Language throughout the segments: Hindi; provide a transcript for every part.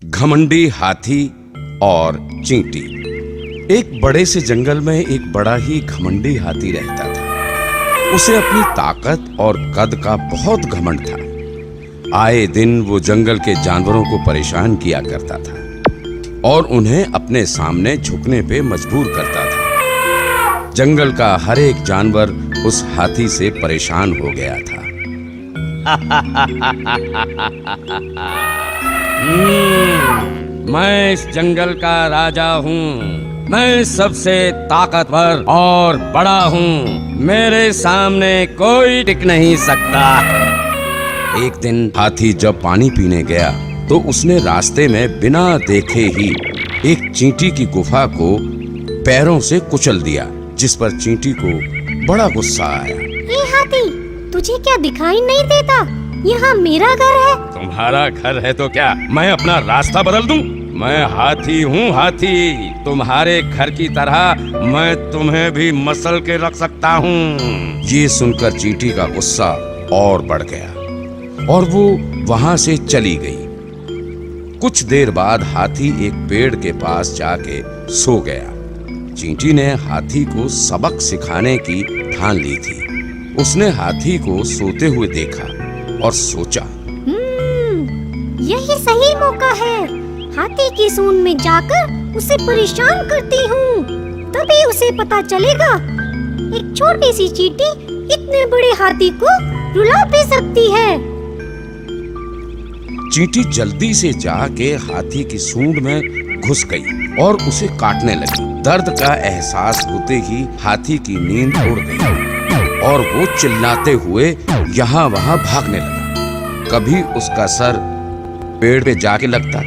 घमंडी हाथी और चींटी। एक बड़े से जंगल में एक बड़ा ही घमंडी हाथी रहता था। उसे अपनी ताकत और कद का बहुत घमंड था। आए दिन वो जंगल के जानवरों को परेशान किया करता था और उन्हें अपने सामने झुकने पे मजबूर करता था। जंगल का हर एक जानवर उस हाथी से परेशान हो गया था। मैं इस जंगल का राजा हूँ। मैं सबसे ताकतवर और बड़ा हूँ। मेरे सामने कोई टिक नहीं सकता। एक दिन हाथी जब पानी पीने गया तो उसने रास्ते में बिना देखे ही एक चींटी की गुफा को पैरों से कुचल दिया, जिस पर चींटी को बड़ा गुस्सा आया। ए हाथी, तुझे क्या दिखाई नहीं देता? यहाँ मेरा घर है। तुम्हारा घर है तो क्या मैं अपना रास्ता बदल दूं? मैं हाथी हूँ हाथी। तुम्हारे घर की तरह मैं तुम्हें भी मसल के रख सकता हूँ। ये सुनकर चींटी का गुस्सा और बढ़ गया और वो वहां से चली गई। कुछ देर बाद हाथी एक पेड़ के पास जाके सो गया। चींटी ने हाथी को सबक सिखाने की ठान ली थी। उसने हाथी को सोते हुए देखा और सोचा, यही सही मौका है। हाथी की सूंड में जाकर उसे परेशान करती हूँ, तभी उसे पता चलेगा एक छोटी सी चींटी इतने बड़े हाथी को रुला भी सकती है। चींटी जल्दी से जाके हाथी की सूंड में घुस गई और उसे काटने लगी। दर्द का एहसास होते ही हाथी की नींद उड़ गई और वो चिल्लाते हुए यहाँ वहाँ भागने लगा। कभी उसका सर पेड़ पे जाके लगता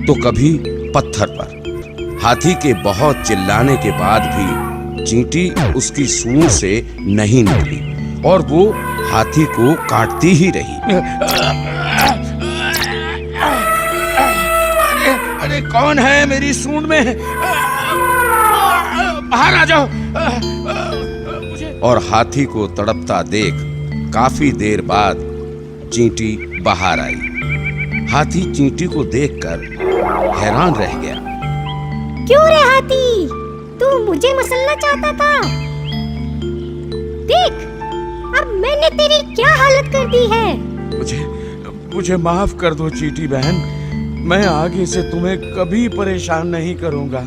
तो कभी पत्थर पर। हाथी के बहुत चिल्लाने के बाद भी चींटी उसकी सूंड से नहीं निकली और वो हाथी को काटती ही रही। अरे कौन है मेरी सूंड में? बाहर आ जाओ। और हाथी को तड़पता देख काफी देर बाद चींटी बाहर आई। हाथी चींटी को देखकर हैरान रह गया। क्यों रे हाथी, तू मुझे मसलना चाहता था? देख, अब मैंने तेरी क्या हालत कर दी है। मुझे माफ कर दो चींटी बहन। मैं आगे से तुम्हें कभी परेशान नहीं करूंगा।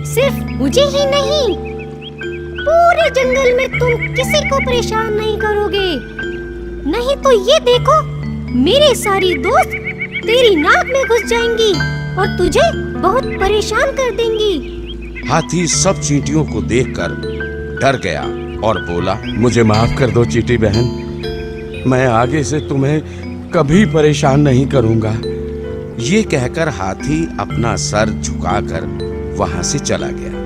सिर्फ मुझे ही नहीं, पूरे जंगल में तुम किसी को परेशान नहीं करोगे। नहीं तो ये देखो, मेरे सारी दोस्त तेरी नाक में घुस जाएंगी और तुझे बहुत परेशान कर देंगी। हाथी सब चींटियों को देखकर डर गया और बोला, मुझे माफ कर दो चींटी बहन। मैं आगे से तुम्हें कभी परेशान नहीं करूंगा। ये कहकर हाथी अपना सर झुकाकर वहां से चला गया।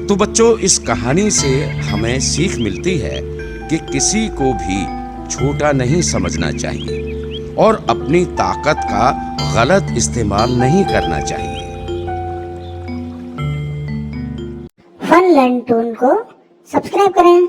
तो बच्चों, इस कहानी से हमें सीख मिलती है कि किसी को भी छोटा नहीं समझना चाहिए और अपनी ताकत का गलत इस्तेमाल नहीं करना चाहिए। फन लर्न टून को सब्सक्राइब करें।